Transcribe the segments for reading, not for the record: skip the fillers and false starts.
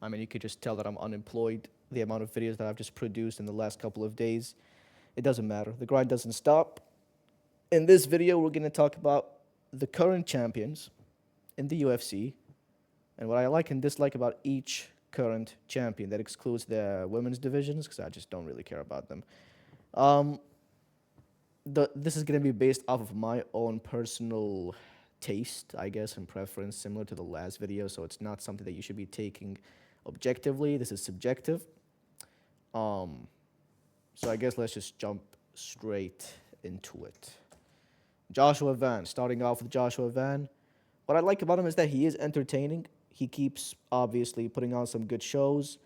I mean, you could just tell that I'm unemployed. The amount of videos that I've just produced in the last couple of days, it doesn't matter. The grind doesn't stop. In this video, we're going to talk about the current champions in the UFC and what I like and dislike about each current champion. That excludes the women's divisions because I just don't really care about them. Um, this is going to be based off of my own personal taste, I guess, and preference, similar to the last video. So it's not something that you should be taking objectively. This is subjective. Um, so I guess let's just jump straight into it. Joshua Van. Starting off with Joshua Van. What I like about him is that he is entertaining. He keeps obviously putting on some good shows.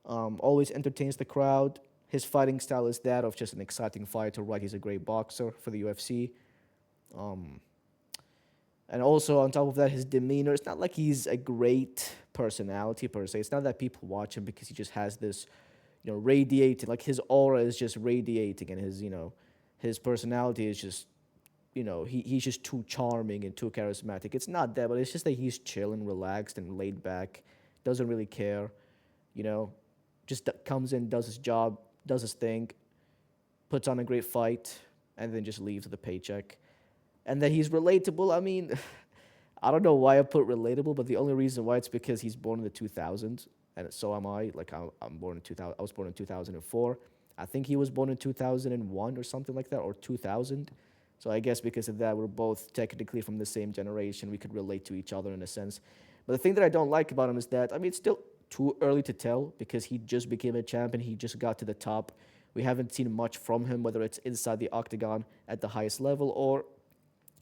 Always entertains the crowd. His fighting style is that of just an exciting fighter, right? He's a great boxer for the UFC. Um, and also, on top of that, his demeanor, it's not like he's a great personality per se. It's not that people watch him because he just has this, radiating, like his aura is just radiating and his personality is just, he's just too charming and too charismatic. It's not that, but it's just that he's chill and relaxed and laid back, doesn't really care, you know, just comes in, does his job, does his thing, puts on a great fight, and then just leaves with a paycheck. And that he's relatable, I mean, I don't know why I put relatable, but the only reason why it's because he's born in the 2000s, and so am I. Like, I'm born in 2000, I was born in 2004. I think he was born in 2001 or something like that, or 2000. So I guess because of that, we're both technically from the same generation. We could relate to each other in a sense. But the thing that I don't like about him is that, I mean, it's still too early to tell because he just became a champion. He just got to the top. We haven't seen much from him, whether it's inside the octagon at the highest level or,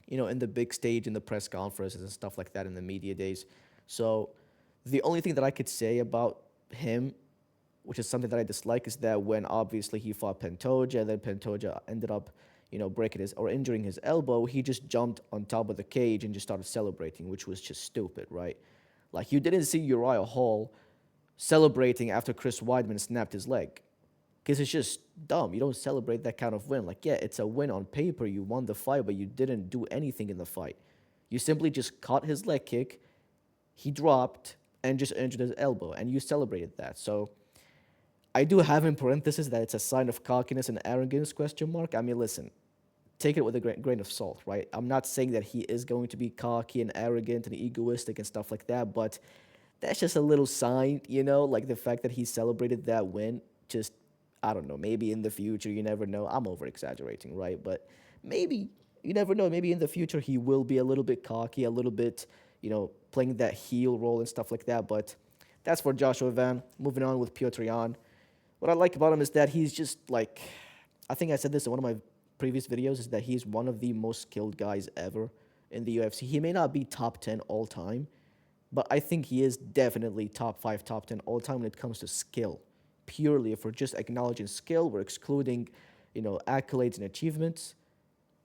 in the big stage, in the press conferences and stuff like that in the media days. So the only thing that I could say about him, which is something that I dislike, is that when obviously he fought Pantoja, and then Pantoja ended up, breaking his or injuring his elbow, he just jumped on top of the cage and just started celebrating, which was just stupid, right? Like, you didn't see Uriah Hall celebrating after Chris Weidman snapped his leg. Because it's just dumb. You don't celebrate that kind of win. Like, yeah, it's a win on paper. You won the fight, but you didn't do anything in the fight. You simply just caught his leg kick, he dropped, and just injured his elbow, and you celebrated that. So I do have in parentheses that it's a sign of cockiness and arrogance, question mark. I mean, listen, take it with a grain of salt, right? I'm not saying that he is going to be cocky and arrogant and egoistic and stuff like that, but that's just a little sign, like the fact that he celebrated that win, just, I don't know, maybe in the future, you never know. I'm over exaggerating, right? But maybe, you never know, maybe in the future he will be a little bit cocky, a little bit, playing that heel role and stuff like that. But that's for Joshua Van. Moving on with Piotr Jan. What I like about him is that he's just like, I think I said this in one of my previous videos, is that he's one of the most skilled guys ever in the UFC. He may not be top 10 all time, but I think he is definitely top 5, top 10 all time when it comes to skill. Purely, if we're just acknowledging skill, we're excluding, accolades and achievements,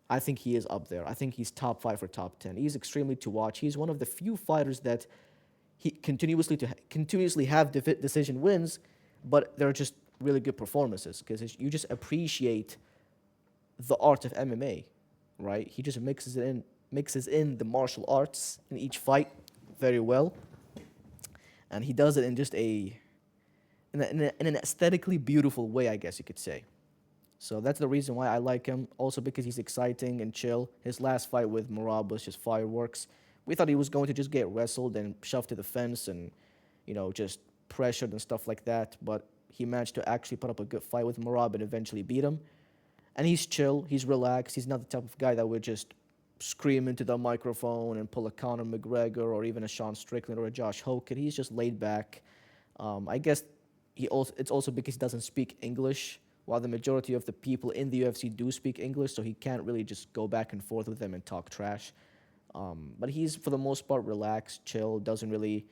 I think he is up there. I think he's top 5 or top 10. He's extremely to watch. He's one of the few fighters that he continuously have decision wins, but they're just really good performances because you just appreciate the art of MMA, right? He just mixes in the martial arts in each fight very well, and he does it in just in an aesthetically beautiful way, I guess you could say. So that's the reason why I like him. Also because he's exciting and chill. His last fight with Merab was just fireworks. We thought he was going to just get wrestled and shoved to the fence and, just pressured and stuff like that. But he managed to actually put up a good fight with Merab and eventually beat him. And he's chill. He's relaxed. He's not the type of guy that would just scream into the microphone and pull a Conor McGregor or even a Sean Strickland or a Josh Hogan. He's just laid back. I guess it's also because he doesn't speak English, while the majority of the people in the UFC do speak English, so he can't really just go back and forth with them and talk trash. But he's, for the most part, relaxed, chill, doesn't really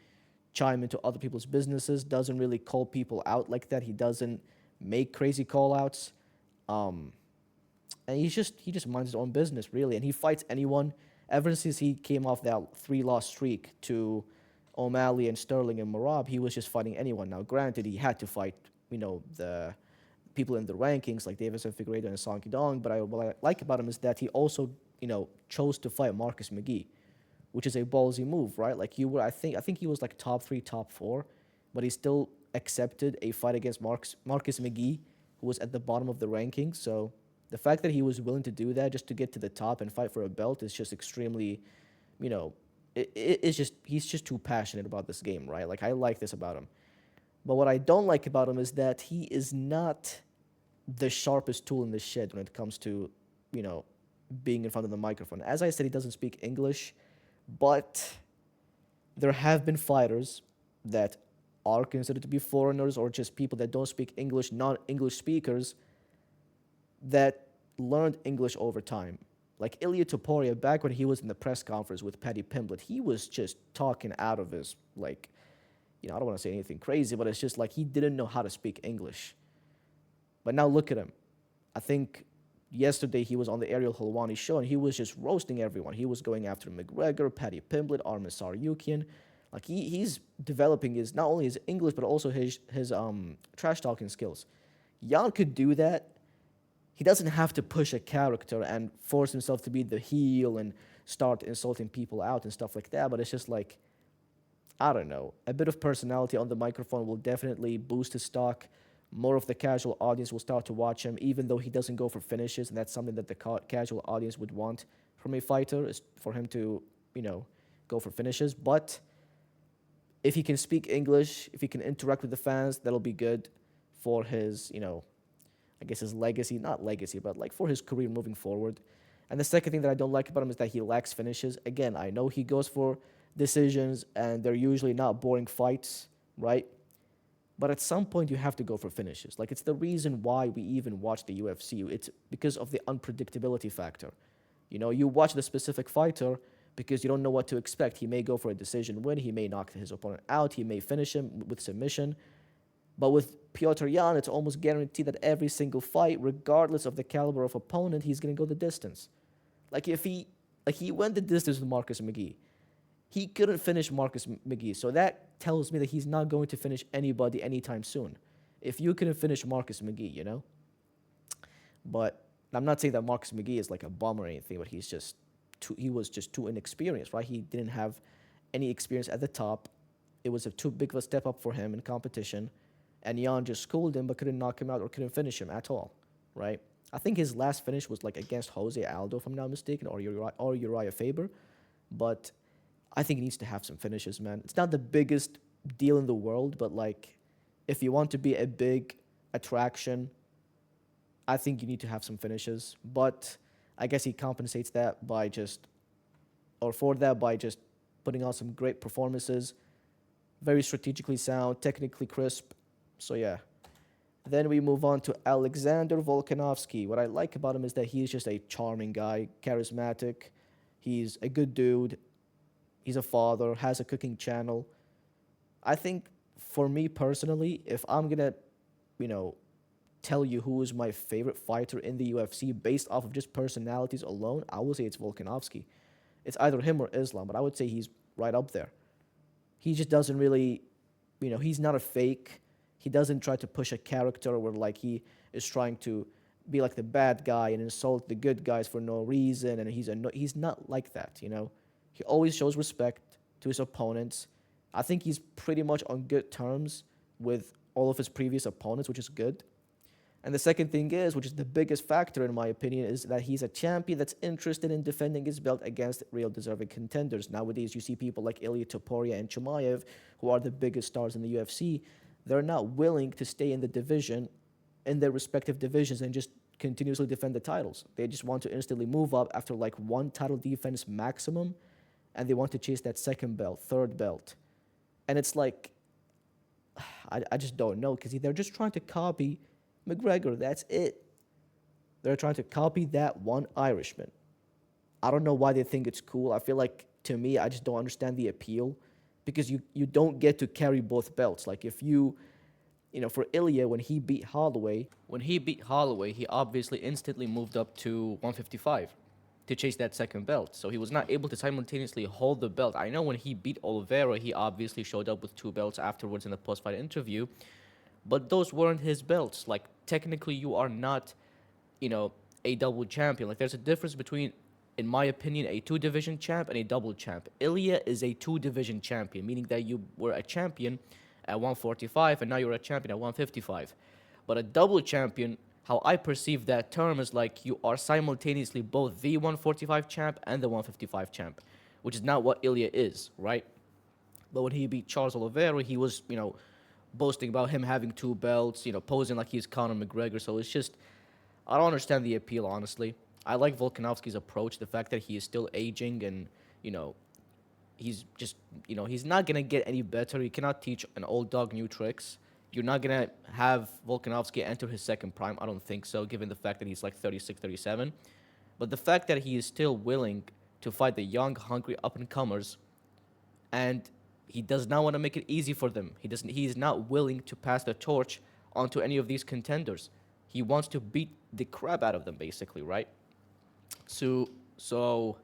chime into other people's businesses, doesn't really call people out like that. He doesn't make crazy call-outs. And he just minds his own business, really. And he fights anyone. Ever since he came off that 3-loss streak to O'Malley and Sterling and Merab, he was just fighting anyone. Now, granted, he had to fight, the people in the rankings like Davison Figueiredo and Song Yadong, but what I like about him is that he also, chose to fight Marcus McGee, which is a ballsy move, right? Like I think he was like top 3, top 4, but he still accepted a fight against Marcus McGee, who was at the bottom of the rankings. So the fact that he was willing to do that just to get to the top and fight for a belt is just extremely, you know, it's just he's just too passionate about this game, right? Like I like this about him. But what I don't like about him is that he is not the sharpest tool in the shed when it comes to, you know, being in front of the microphone. As I said, he doesn't speak English, but there have been fighters that are considered to be foreigners or just people that don't speak English, non-English speakers, that learned English over time. Like Ilya Topuria, back when he was in the press conference with Paddy Pimblett, he was just talking out of his, like, I don't want to say anything crazy, but it's just like he didn't know how to speak English. But now look at him. I think yesterday he was on the Ariel Helwani show and he was just roasting everyone. He was going after McGregor, Paddy Pimblett, Arman Tsarukyan. Like he's developing his not only his English but also his trash talking skills. Jan could do that. He doesn't have to push a character and force himself to be the heel and start insulting people out and stuff like that. But it's just like, I don't know, a bit of personality on the microphone will definitely boost his stock. More of the casual audience will start to watch him, even though he doesn't go for finishes, and that's something that the casual audience would want from a fighter, is for him to, go for finishes. But if he can speak English, if he can interact with the fans, that'll be good for his, I guess his legacy, not legacy, but like for his career moving forward. And the second thing that I don't like about him is that he lacks finishes. Again, I know he goes for decisions and they're usually not boring fights, right? But at some point you have to go for finishes. Like it's the reason why we even watch the UFC. It's because of the unpredictability factor. You watch the specific fighter because you don't know what to expect. He may go for a decision win, he may knock his opponent out, he may finish him with submission. But with Piotr Jan, it's almost guaranteed that every single fight, regardless of the caliber of opponent, he's going to go the distance. Like he went the distance with Marcus McGee. He couldn't finish Marcus McGee, so that tells me that he's not going to finish anybody anytime soon. If you couldn't finish Marcus McGee, But I'm not saying that Marcus McGee is like a bum or anything, but he was just too inexperienced, right? He didn't have any experience at the top. It was too big of a step up for him in competition. And Jan just schooled him but couldn't knock him out or couldn't finish him at all, right? I think his last finish was like against Jose Aldo, if I'm not mistaken, or Uriah Faber. But I think he needs to have some finishes, man. It's not the biggest deal in the world, but like if you want to be a big attraction, I think you need to have some finishes. But I guess he compensates that by just putting on some great performances, very strategically sound, technically crisp. So yeah. Then we move on to Alexander Volkanovski. What I like about him is that he's just a charming guy, charismatic. He's a good dude. He's a father, has a cooking channel. I think for me personally, if I'm going to, tell you who is my favorite fighter in the UFC based off of just personalities alone, I will say it's Volkanovski. It's either him or Islam, but I would say he's right up there. He just doesn't really, he's not a fake. He doesn't try to push a character where like he is trying to be like the bad guy and insult the good guys for no reason, and he's not like that, He always shows respect to his opponents. I think he's pretty much on good terms with all of his previous opponents, which is good. And the second thing is, which is the biggest factor in my opinion, is that he's a champion that's interested in defending his belt against real deserving contenders. Nowadays, you see people like Ilya Topuria and Chimaev, who are the biggest stars in the UFC. They're not willing to stay in the division, in their respective divisions, and just continuously defend the titles. They just want to instantly move up after like one title defense maximum, and they want to chase that second belt, third belt. And it's like, I just don't know, because they're just trying to copy McGregor. That's it. They're trying to copy that one Irishman. I don't know why they think it's cool. I feel like, to me, I just don't understand the appeal, because you don't get to carry both belts. Like if for Ilya, when he beat Holloway, he obviously instantly moved up to 155 to chase that second belt. So he was not able to simultaneously hold the belt. I know when he beat Oliveira, he obviously showed up with two belts afterwards in the post-fight interview, but those weren't his belts. Like technically you are not, a double champion. Like there's a difference between, in my opinion, a two-division champ and a double champ. Ilya is a two-division champion, meaning that you were a champion at 145, and now you're a champion at 155. But a double champion, how I perceive that term is like you are simultaneously both the 145 champ and the 155 champ, which is not what Ilya is, right? But when he beat Charles Oliveira, he was, boasting about him having two belts, posing like he's Conor McGregor. So it's just, I don't understand the appeal, honestly. I like Volkanovski's approach, the fact that he is still aging and, you know, he's just, he's not going to get any better. You cannot teach an old dog new tricks. You're not going to have Volkanovski enter his second prime. I don't think so, given the fact that he's like 36, 37. But the fact that he is still willing to fight the young, hungry up-and-comers, and he does not want to make it easy for them. He is not willing to pass the torch onto any of these contenders. He wants to beat the crap out of them, basically, right? So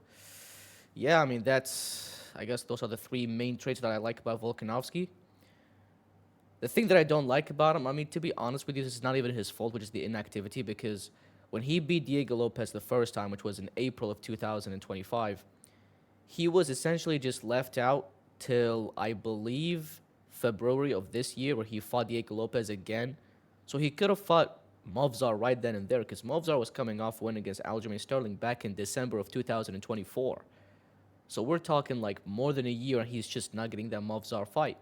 yeah, I mean, I guess those are the three main traits that I like about Volkanovski. The thing that I don't like about him, I mean, to be honest with you, this is not even his fault, which is the inactivity, because when he beat Diego Lopez the first time, which was in April of 2025, he was essentially just left out till, I believe, February of this year, where he fought Diego Lopez again. So he could have fought Movsar right then and there, because Movsar was coming off a win against Aljamain Sterling back in December of 2024. So we're talking like more than a year, and he's just not getting that Movsar fight.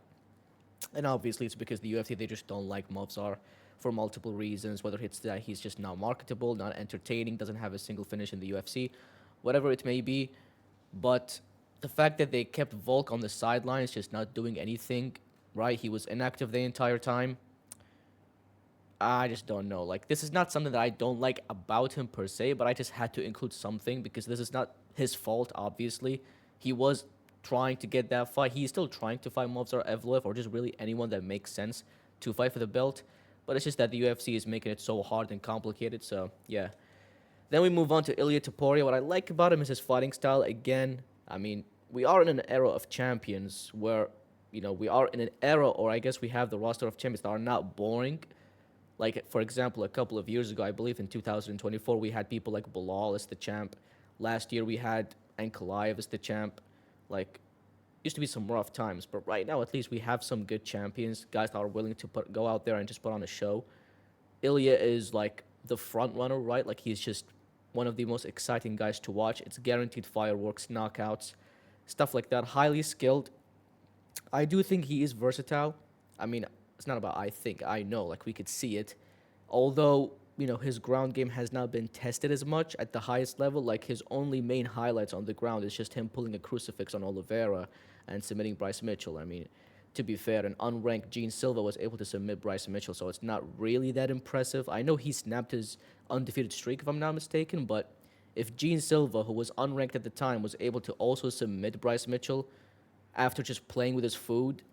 And obviously, it's because the UFC, they just don't like Movsar for multiple reasons, whether it's that he's just not marketable, not entertaining, doesn't have a single finish in the UFC, whatever it may be. But the fact that they kept Volk on the sidelines, just not doing anything, right? He was inactive the entire time. I just don't know. Like, this is not something that I don't like about him per se, but I just had to include something because this is not his fault, obviously. He was trying to get that fight. He's still trying to fight Movsar Evloev, or just really anyone that makes sense to fight for the belt. But it's just that the UFC is making it so hard and complicated, so yeah. Then we move on to Ilia Topuria. What I like about him is his fighting style. Again, I mean, we are in an era of champions where, we are in an era, or I guess we have the roster of champions that are not boring. Like, for example, a couple of years ago, I believe in 2024, we had people like Bilal as the champ. Last year, we had Ankalaev as the champ. Like, used to be some rough times, but right now, at least, we have some good champions, guys that are willing to go out there and just put on a show. Ilya is, like, the front runner, right? Like, he's just one of the most exciting guys to watch. It's guaranteed fireworks, knockouts, stuff like that. Highly skilled. I do think he is versatile. I mean, it's not about I think, I know, like we could see it. Although, his ground game has not been tested as much at the highest level. Like, his only main highlights on the ground is just him pulling a crucifix on Oliveira and submitting Bryce Mitchell. I mean, to be fair, an unranked Gene Silva was able to submit Bryce Mitchell, so it's not really that impressive. I know he snapped his undefeated streak, if I'm not mistaken, but if Gene Silva, who was unranked at the time, was able to also submit Bryce Mitchell after just playing with his food,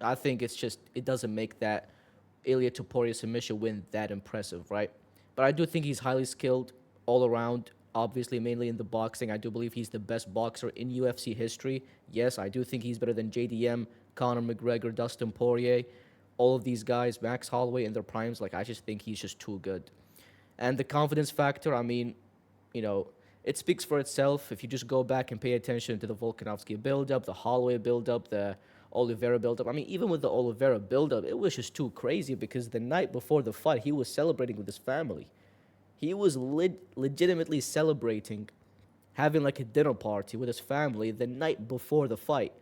I think it doesn't make that Ilia Topuria submission win that impressive, right? But I do think he's highly skilled all around, obviously, mainly in the boxing. I do believe he's the best boxer in UFC history. Yes, I do think he's better than JDM, Conor McGregor, Dustin Poirier, all of these guys, Max Holloway in their primes. Like, I just think he's just too good. And the confidence factor, I mean, it speaks for itself. If you just go back and pay attention to the Volkanovski build-up, the Holloway build-up, the Oliveira build-up. I mean, even with the Oliveira build-up, it was just too crazy because the night before the fight, he was celebrating with his family. He was legitimately celebrating, having like a dinner party with his family the night before the fight.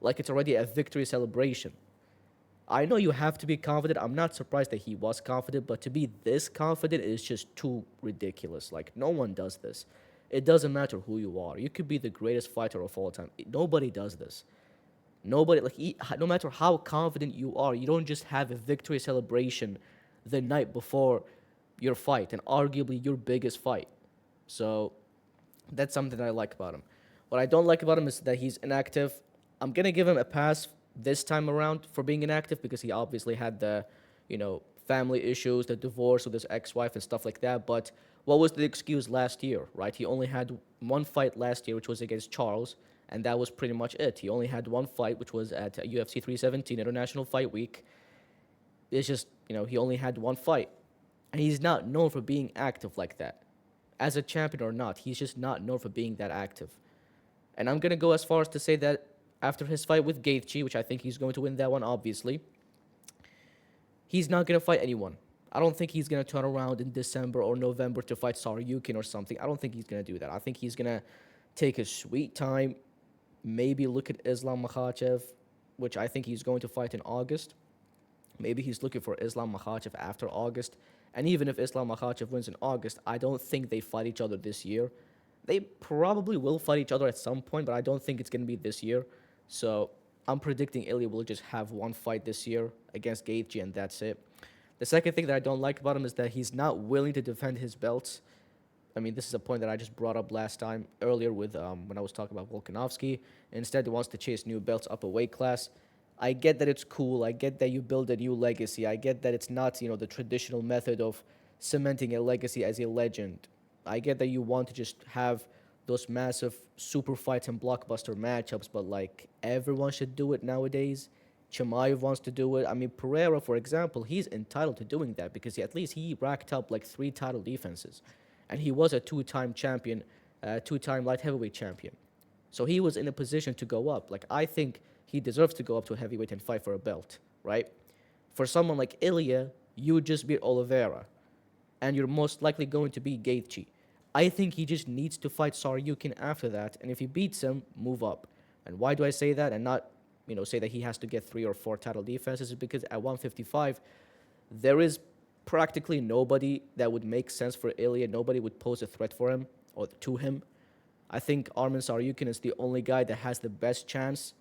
Like it's already a victory celebration. I know you have to be confident. I'm not surprised that he was confident, but to be this confident is just too ridiculous. Like, no one does this. It doesn't matter who you are. You could be the greatest fighter of all time. Nobody does this. Nobody, no matter how confident you are, you don't just have a victory celebration the night before your fight, and arguably your biggest fight. So that's something that I like about him. What I don't like about him is that he's inactive. I'm going to give him a pass this time around for being inactive because he obviously had the, family issues, the divorce with his ex-wife and stuff like that. But what was the excuse last year, right? He only had one fight last year, which was against Charles, and that was pretty much it. He only had one fight, which was at UFC 317, International Fight Week. It's just, he only had one fight. And he's not known for being active like that. As a champion or not, he's just not known for being that active. And I'm going to go as far as to say that after his fight with Gaethje, which I think he's going to win that one, obviously, He's not going to fight anyone. I don't think he's going to turn around in December or November to fight Saryukin or something. I don't think he's going to do that. I think he's going to take his sweet time, maybe look at Islam Makhachev, which I think he's going to fight in August. Maybe he's looking for Islam Makhachev after August. And even if Islam Makhachev wins in August, I don't think they fight each other this year. They probably will fight each other at some point, but I don't think it's going to be this year. So I'm predicting Ilya will just have one fight this year against Gaethje, and that's it. The second thing that I don't like about him is that he's not willing to defend his belts. I mean, this is a point that I just brought up last time earlier with when I was talking about Volkanovski. Instead, he wants to chase new belts up a weight class. I get that it's cool. I get that you build a new legacy. I get that it's not, the traditional method of cementing a legacy as a legend. I get that you want to just have those massive super fights and blockbuster matchups, but like everyone should do it nowadays. Chimaev wants to do it. I mean, Pereira, for example, he's entitled to doing that because at least he racked up like 3 title defenses, and he was a 2-time champion, 2-time light heavyweight champion. So he was in a position to go up. Like I think he deserves to go up to a heavyweight and fight for a belt, right? For someone like Ilya, you just beat Oliveira, and you're most likely going to beat Gaethje. I think he just needs to fight Saryukin after that, and if he beats him, move up. And why do I say that and not, say that he has to get 3 or 4 title defenses? Is because at 155, there is practically nobody that would make sense for Ilya. Nobody would pose a threat for him or to him. I think Arman Saryukin is the only guy that has the best chance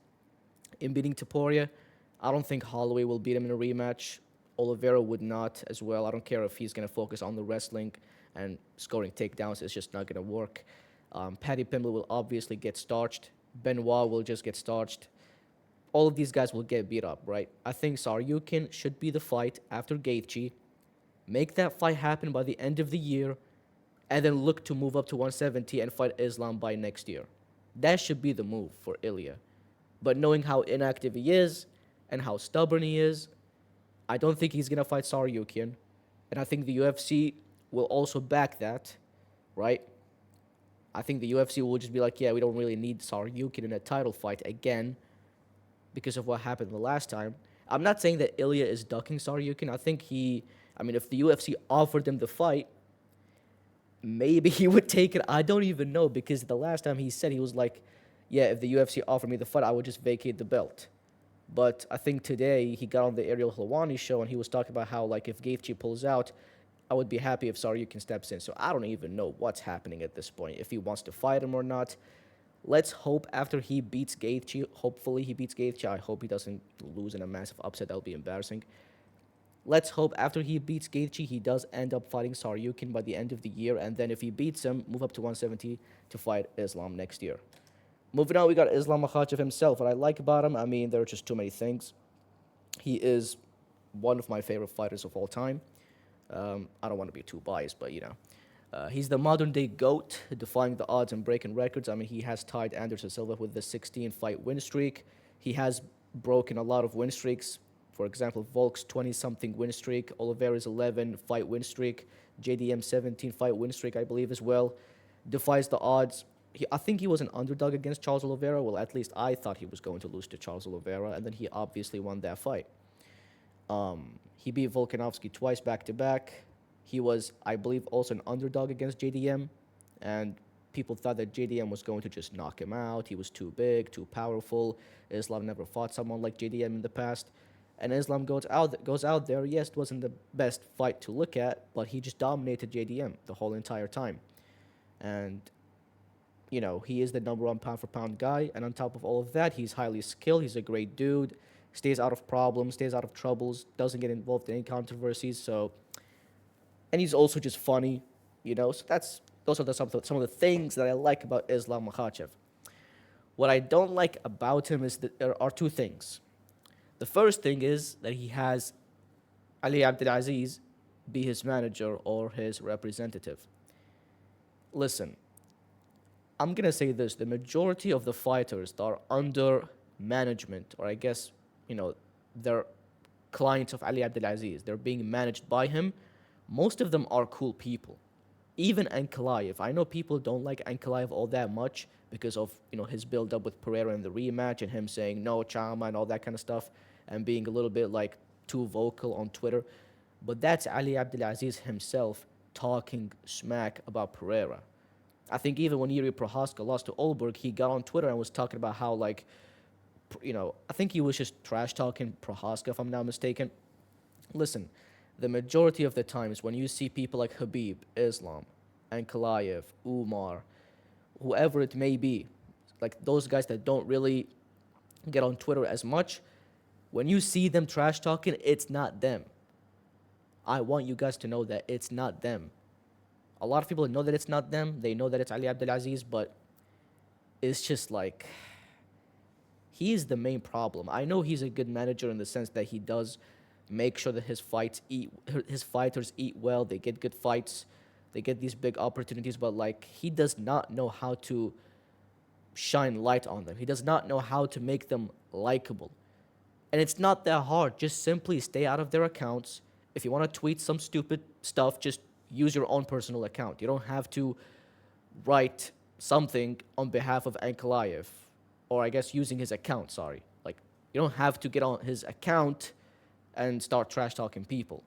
in beating Topuria. I don't think Holloway will beat him in a rematch. Oliveira would not as well. I don't care if he's going to focus on the wrestling and scoring takedowns. It's just not going to work. Paddy Pimblett will obviously get starched. Benoit will just get starched. All of these guys will get beat up, right? I think Saryukin should be the fight after Gaethje. Make that fight happen by the end of the year, and then look to move up to 170 and fight Islam by next year. That should be the move for Ilya. But knowing how inactive he is and how stubborn he is, I don't think he's going to fight Saryukin. And I think the UFC will also back that, right? I think the UFC will just be like, yeah, we don't really need Saryukin in a title fight again because of what happened the last time. I'm not saying that Ilya is ducking Saryukin. I think if the UFC offered him the fight, maybe he would take it. I don't even know, because the last time he said, he was like, yeah, if the UFC offered me the fight, I would just vacate the belt. But I think today he got on the Ariel Helwani show and he was talking about how, like, if Gaethje pulls out, I would be happy if Saryukin steps in. So I don't even know what's happening at this point, if he wants to fight him or not. Let's hope after he beats Gaethje, hopefully he beats Gaethje. I hope he doesn't lose in a massive upset. That would be embarrassing. Let's hope after he beats Gaethje, he does end up fighting Saryukin by the end of the year. And then if he beats him, move up to 170 to fight Islam next year. Moving on, we got Islam Makhachev himself. What I like about him, there are just too many things. He is one of my favorite fighters of all time. I don't want to be too biased, but, he's the modern-day GOAT, defying the odds and breaking records. He has tied Anderson Silva with the 16-fight win streak. He has broken a lot of win streaks. For example, Volk's 20-something win streak, Oliveira's 11-fight win streak, JDM's 17-fight win streak, I believe, as well. Defies the odds. I think he was an underdog against Charles Oliveira. Well, at least I thought he was going to lose to Charles Oliveira, and then he obviously won that fight. He beat Volkanovski twice back-to-back. He was, I believe, also an underdog against JDM, and people thought that JDM was going to just knock him out. He was too big, too powerful. Islam never fought someone like JDM in the past. And Islam goes out there. Yes, it wasn't the best fight to look at, but he just dominated JDM the whole entire time. And, he is the number 1 pound-for-pound guy. And on top of all of that, he's highly skilled. He's a great dude. Stays out of problems, stays out of troubles, doesn't get involved in any controversies. And he's also just funny, So those are some of the things that I like about Islam Makhachev. What I don't like about him is that there are 2 things. The first thing is that he has Ali Abdelaziz be his manager or his representative. Listen, I'm going to say this. The majority of the fighters that are under management, or I guess, they're clients of Ali Abdelaziz, they're being managed by him, most of them are cool people. Even Ankalaev. I know people don't like Ankalaev all that much because of, his build-up with Pereira in the rematch and him saying no, Chama, and all that kind of stuff, and being a little bit like too vocal on Twitter, but that's Ali Abdelaziz himself talking smack about Pereira. I think even when Yuri Prohaska lost to Olberg, he got on Twitter and was talking about how, like, I think he was just trash talking Prohaska, if I'm not mistaken. Listen, the majority of the times when you see people like Habib, Islam, Ankalaev, Umar, whoever it may be, like those guys that don't really get on Twitter as much, when you see them trash talking, it's not them. I want you guys to know that it's not them. A lot of people know that it's not them. They know that it's Ali Abdelaziz, but it's just like he's the main problem. I know he's a good manager in the sense that he does make sure that his fighters eat well, they get good fights, they get these big opportunities, but like he does not know how to shine light on them. He does not know how to make them likable. And it's not that hard. Just simply stay out of their accounts. If you want to tweet some stupid stuff, just use your own personal account. You don't have to write something on behalf of Ankalaev, or I guess using his account, sorry. Like, you don't have to get on his account and start trash talking people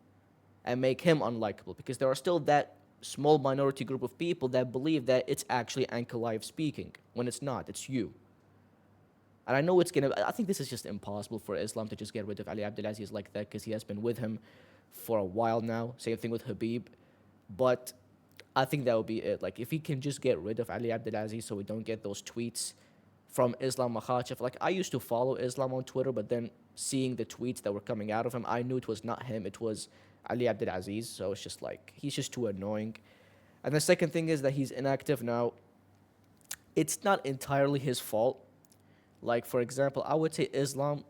and make him unlikable, because there are still that small minority group of people that believe that it's actually Ankalaev speaking when it's not, it's you. And I know I think this is just impossible for Islam to just get rid of Ali Abdelaziz like that, because he has been with him for a while now. Same thing with Habib. But I think that would be it. Like, if he can just get rid of Ali Abdelaziz so we don't get those tweets from Islam Makhachev. Like, I used to follow Islam on Twitter, but then seeing the tweets that were coming out of him, I knew it was not him. It was Ali Abdelaziz. So it's just like, he's just too annoying. And the second thing is that he's inactive now. It's not entirely his fault. Like, for example, I would say Islam,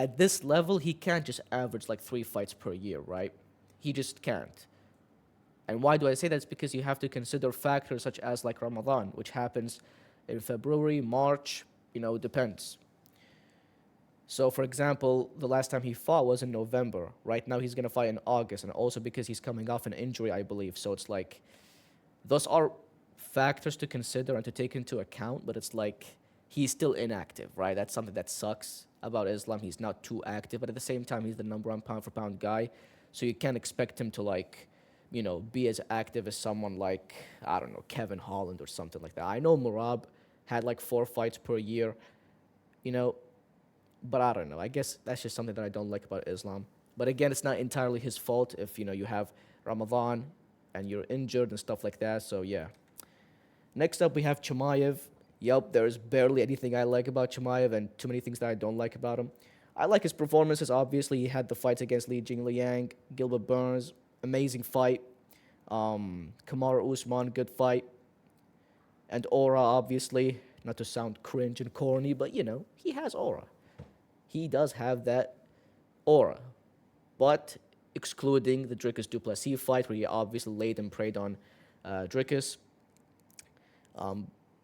at this level, he can't just average like 3 fights per year, right? He just can't. And why do I say that? It's because you have to consider factors such as like Ramadan, which happens in February, March, it depends. So, for example, the last time he fought was in November. Right now, he's going to fight in August, and also because he's coming off an injury, I believe. So it's like, those are factors to consider and to take into account, but it's like, he's still inactive, right? That's something that sucks about Islam. He's not too active, but at the same time, he's the number 1 pound for pound guy. So you can't expect him to like, be as active as someone like, I don't know, Kevin Holland or something like that. I know Murab had like 4 fights per year, but I don't know. I guess that's just something that I don't like about Islam. But again, it's not entirely his fault if, you have Ramadan and you're injured and stuff like that. So yeah. Next up, we have Chimaev. Yup, there's barely anything I like about Chimaev and too many things that I don't like about him. I like his performances, obviously. He had the fights against Li Jingliang, Gilbert Burns, amazing fight. Kamaru Usman, good fight. And aura, obviously. Not to sound cringe and corny, but, he has aura. He does have that aura. But excluding the Dricus Duplessis fight, where he obviously laid and preyed on Dricus.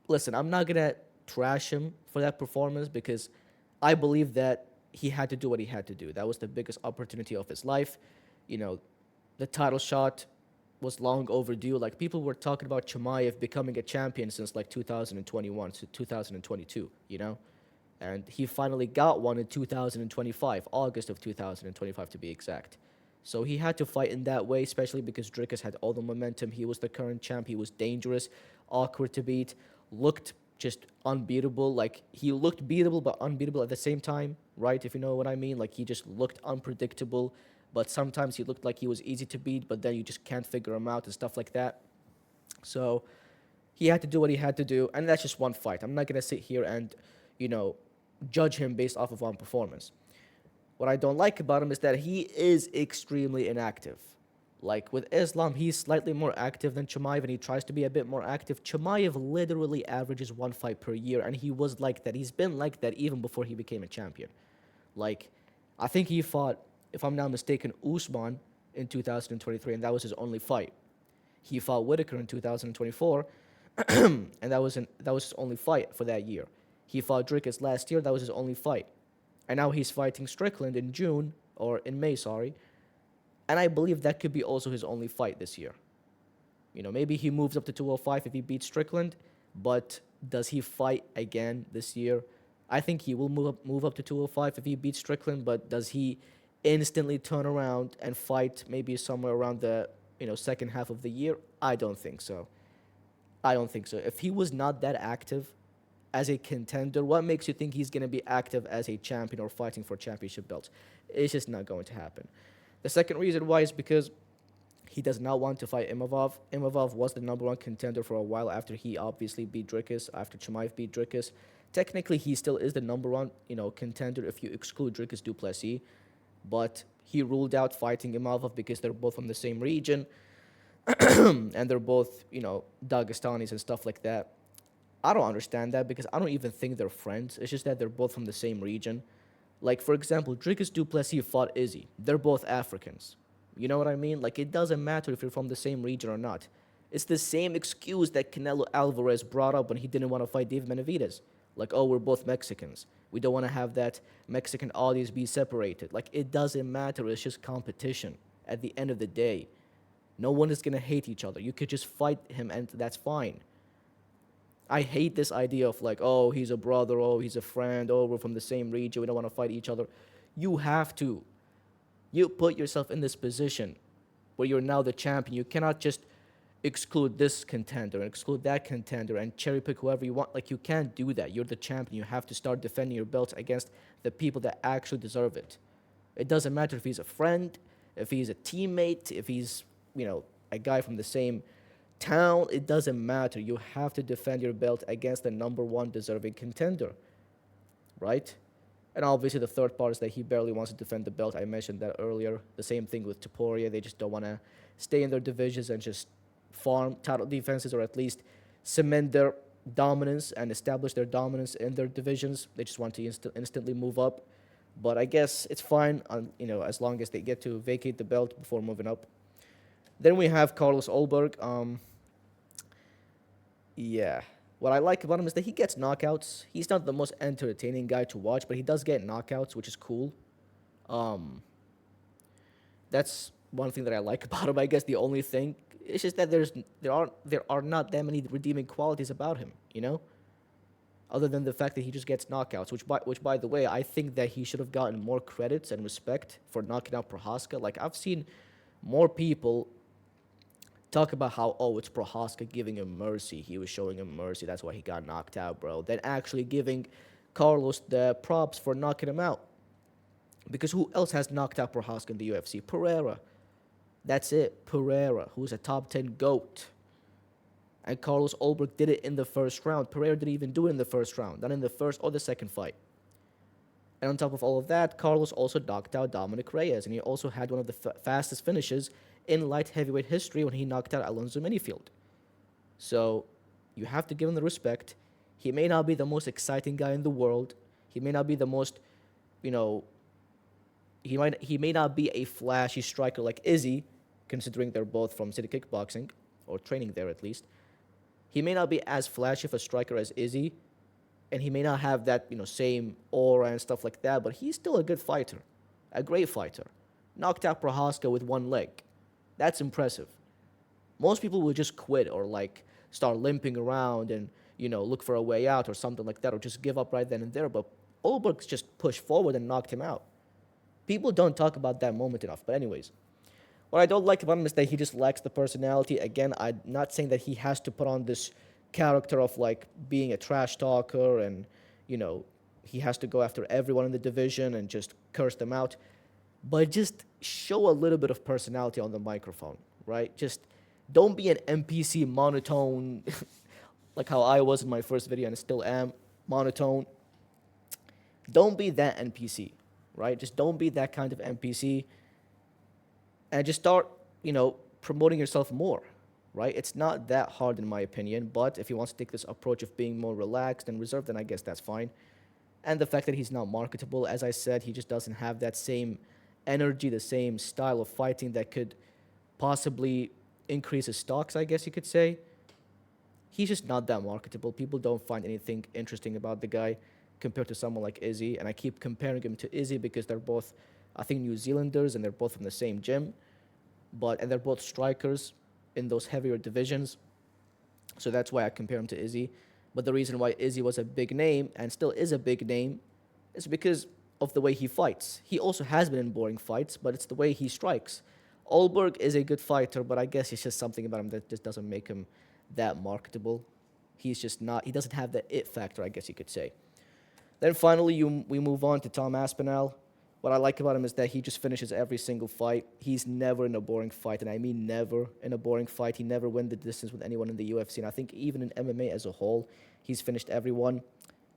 Listen, I'm not going to trash him for that performance, because I believe that he had to do what he had to do. That was the biggest opportunity of his life. The title shot was long overdue. Like, people were talking about Chimaev becoming a champion since like 2021 to 2022, And he finally got one in 2025, August of 2025 to be exact. So he had to fight in that way, especially because Dricus had all the momentum. He was the current champ. He was dangerous, awkward to beat, looked just unbeatable. Like, he looked beatable but unbeatable at the same time, right? If you know what I mean. Like, he just looked unpredictable, but sometimes he looked like he was easy to beat, but then you just can't figure him out and stuff like that. So he had to do what he had to do, and that's just one fight. I'm not going to sit here and, judge him based off of one performance. What I don't like about him is that he is extremely inactive. Like, with Islam, he's slightly more active than Chimaev, and he tries to be a bit more active. Chimaev literally averages 1 fight per year, and he was like that. He's been like that even before he became a champion. Like, I think he fought, if I'm not mistaken, Usman in 2023, and that was his only fight. He fought Whitaker in 2024, and that was his only fight for that year. He fought Dricus last year, that was his only fight. And now he's fighting Strickland in May, sorry. And I believe that could be also his only fight this year. Maybe he moves up to 205 if he beats Strickland, but does he fight again this year? I think he will move up to 205 if he beats Strickland, but does he instantly turn around and fight maybe somewhere around the second half of the year? I don't think so. I don't think so. If he was not that active as a contender, what makes you think he's going to be active as a champion or fighting for championship belts? It's just not going to happen. The second reason why is because he does not want to fight Imavov. Imavov was the number one contender for a while after he obviously beat Dricus, after Chimaev beat Dricus. Technically, he still is the number one, contender if you exclude Dricus du Plessis, but he ruled out fighting Imavov because they're both from the same region, and they're both, Dagestanis and stuff like that. I don't understand that because I don't even think they're friends. It's just that they're both from the same region. Like, for example, Dricus du Plessis fought Izzy. They're both Africans. You know what I mean? Like, it doesn't matter if you're from the same region or not. It's the same excuse that Canelo Alvarez brought up when he didn't want to fight Dave Benavidez. Like, oh, we're both Mexicans. We don't want to have that Mexican audience be separated. Like, it doesn't matter. It's just competition at the end of the day. No one is going to hate each other. You could just fight him, and that's fine. I hate this idea of like, oh, he's a brother, oh, he's a friend, oh, we're from the same region, we don't want to fight each other. You have to. You put yourself in this position where you're now the champion. You cannot just exclude this contender and exclude that contender and cherry pick whoever you want. Like, you can't do that. You're the champion. You have to start defending your belts against the people that actually deserve it. It doesn't matter if he's a friend, if he's a teammate, if he's, a guy from the same town. It doesn't matter. You have to defend your belt against the number one deserving contender, right? And obviously the third part is that he barely wants to defend the belt. I mentioned that earlier. The same thing with Topuria. They just don't want to stay in their divisions and just farm title defenses, or at least cement their dominance and establish their dominance in their divisions. They just want to instantly move up. But I guess it's fine, as long as they get to vacate the belt before moving up. Then we have Carlos Ulberg. Yeah. What I like about him is that he gets knockouts. He's not the most entertaining guy to watch, but he does get knockouts, which is cool. That's one thing that I like about him. I guess the only thing is just that there are not that many redeeming qualities about him, other than the fact that he just gets knockouts. Which by the way, I think that he should have gotten more credits and respect for knocking out Prohaska. Like, I've seen more people talk about how, oh, it's Prohaska giving him mercy. He was showing him mercy. That's why he got knocked out, bro. Than actually giving Carlos the props for knocking him out. Because who else has knocked out Prohaska in the UFC? Pereira. That's it. Pereira, who's a top 10 GOAT. And Carlos Ulberg did it in the first round. Pereira didn't even do it in the first round. Not in the first or the second fight. And on top of all of that, Carlos also knocked out Dominic Reyes. And he also had one of the fastest finishes in light heavyweight history when he knocked out Alonzo Minifield. So you have to give him the respect. He may not be the most exciting guy in the world. He may not be the most, he may not be a flashy striker like Izzy, considering they're both from City Kickboxing, or training there at least. He may not be as flashy of a striker as Izzy, and he may not have that, same aura and stuff like that, but he's still a good fighter, a great fighter. Knocked out Prohaska with one leg. That's impressive. Most people would just quit or start limping around and, look for a way out or something like that, or just give up right then and there. But Ulberg just pushed forward and knocked him out. People don't talk about that moment enough. But anyways, what I don't like about him is that he just lacks the personality. Again, I'm not saying that he has to put on this character of being a trash talker and, he has to go after everyone in the division and just curse them out. But just show a little bit of personality on the microphone, right? Just don't be an NPC monotone, like how I was in my first video and still am, monotone. Don't be that NPC, right? Just don't be that kind of NPC. And just start, promoting yourself more, right? It's not that hard in my opinion, but if he wants to take this approach of being more relaxed and reserved, then I guess that's fine. And the fact that he's not marketable, as I said, he just doesn't have that same energy, the same style of fighting that could possibly increase his stocks, I guess you could say. He's just not that marketable. People don't find anything interesting about the guy compared to someone like Izzy. And I keep comparing him to Izzy because they're both, I think, New Zealanders, and they're both from the same gym. And they're both strikers in those heavier divisions. So that's why I compare him to Izzy. But the reason why Izzy was a big name and still is a big name is because of the way he fights. He also has been in boring fights, but it's the way he strikes. Olberg is a good fighter, but I guess it's just something about him that just doesn't make him that marketable. He's just not, he doesn't have the it factor, I guess you could say. Then finally, we move on to Tom Aspinall. What I like about him is that he just finishes every single fight. He's never in a boring fight, and I mean never in a boring fight. He never went the distance with anyone in the UFC, and I think even in MMA as a whole, he's finished everyone.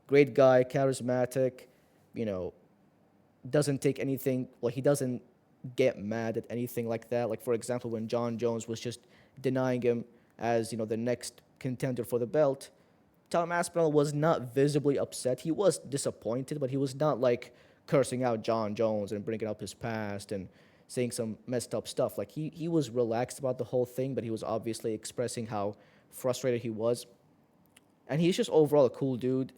Great guy, charismatic, you know, doesn't take anything, well, he doesn't get mad at anything like that. Like, for example, when John Jones was just denying him as, the next contender for the belt, Tom Aspinall was not visibly upset. He was disappointed, but he was not like cursing out John Jones and bringing up his past and saying some messed up stuff. Like he was relaxed about the whole thing, but he was obviously expressing how frustrated he was. And he's just overall a cool dude.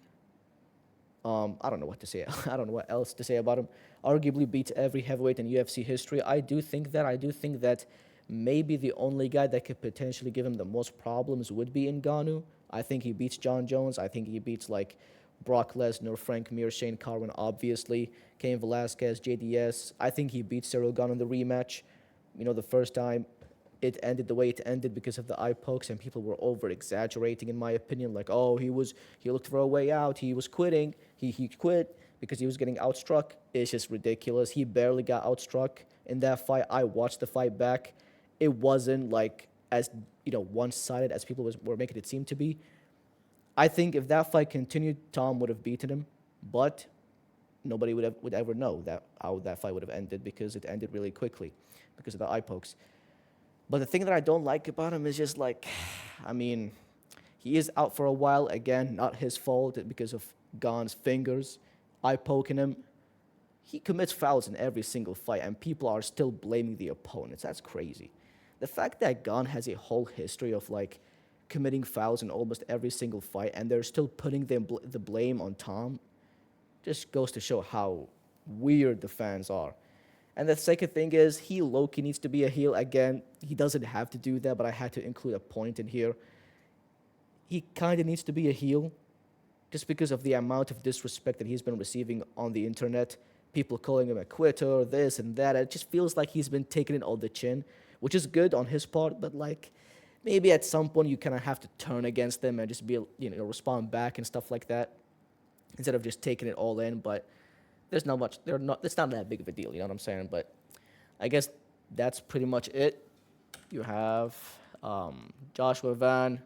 I don't know what to say. I don't know what else to say about him. Arguably beats every heavyweight in UFC history. I do think that maybe the only guy that could potentially give him the most problems would be Ngannou. I think he beats John Jones. I think he beats like Brock Lesnar, Frank Mir, Shane Carwin, obviously, Cain Velasquez, JDS. I think he beats Cyril Gane in the rematch. The first time it ended the way it ended because of the eye pokes, and people were over exaggerating, in my opinion. Like, oh, he looked for a way out. He was quitting. He quit because he was getting outstruck. It's just ridiculous. He barely got outstruck in that fight. I watched the fight back. It wasn't like as one-sided as people were making it seem to be. I think if that fight continued, Tom would have beaten him, but nobody would ever know how that fight would have ended because it ended really quickly because of the eye pokes. But the thing that I don't like about him is just like, he is out for a while. Again, not his fault because of Gane's fingers eye poking him. He commits fouls in every single fight, and people are still blaming the opponents. That's crazy. The fact that Gane has a whole history of like committing fouls in almost every single fight, and they're still putting the blame on Tom, just goes to show how weird the fans are. And the second thing is, he low-key needs to be a heel. Again, he doesn't have to do that, but I had to include a point in here. He kind of needs to be a heel just because of the amount of disrespect that he's been receiving on the internet. People calling him a quitter, this and that. It just feels like he's been taking it on the chin, which is good on his part, but like maybe at some point you kind of have to turn against them and just be, respond back and stuff like that instead of just taking it all in. But it's not that big of a deal, you know what I'm saying? But I guess that's pretty much it. You have Joshua Van,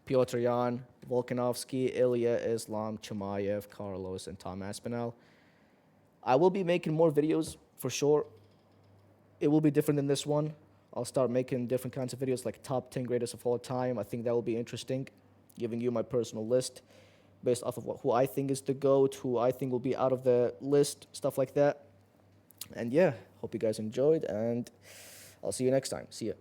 Piotr Jan, Volkanovski, Ilya, Islam, Chimaev, Carlos, and Tom Aspinall. I will be making more videos for sure. It will be different than this one. I'll start making different kinds of videos like top 10 greatest of all time. I think that will be interesting, giving you my personal list based off of who I think is the GOAT, who I think will be out of the list, stuff like that. And yeah, hope you guys enjoyed, and I'll see you next time. See ya.